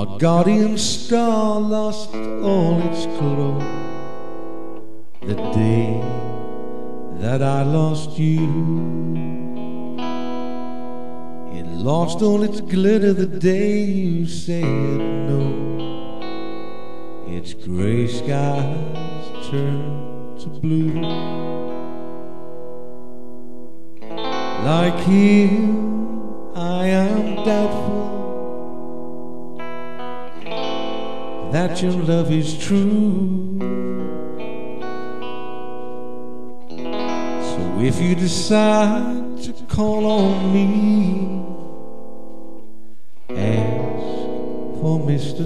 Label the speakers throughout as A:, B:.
A: Our guardian star lost all its glow the day that I lost you. It lost all its glitter the day you said no. Its gray skies turned to blue. Like you, I am doubtful that your love is true. So if you decide to call on me, ask for Mr.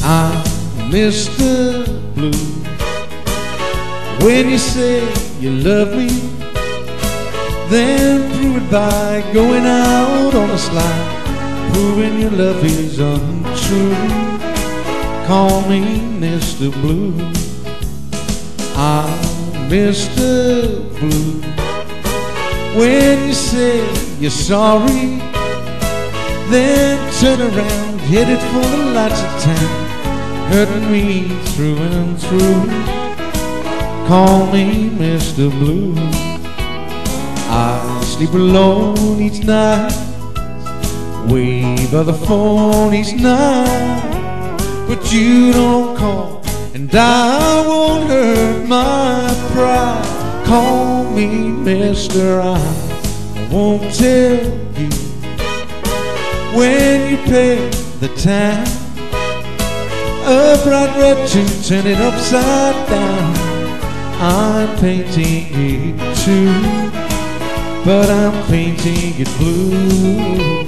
A: I'm Mr. Blue. When you say you love me, then prove it by going out on a slide, proving your love is untrue. Call me Mr. Blue. I'm Mr. Blue. When you say you're sorry, then turn around, headed for the lights of town, hurting me through and through. Call me Mr. Blue. I sleep alone each night, way by the phone each night, but you don't call, and I won't hurt my pride. Call me Mr. I won't tell you when you pay the time. A bright red to turn it upside down. I'm painting it too, but I'm painting it blue.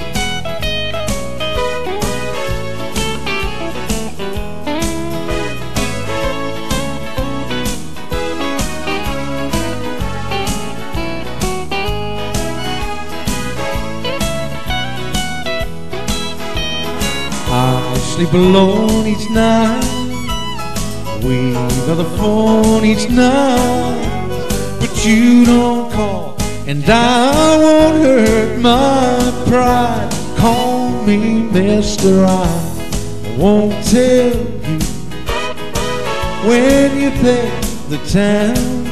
A: I sleep alone each night, we by the phone each night, but you don't call, and I won't hurt my pride. Call me Mr. I won't tell you when you pay the time.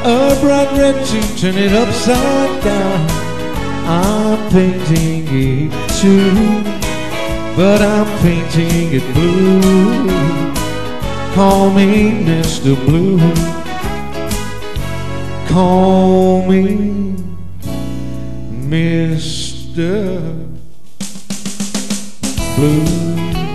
A: A bright red to turn it upside down. I'm painting it too, but I'm painting it blue. Call me Mr. Blue. Call me Mr. Blue.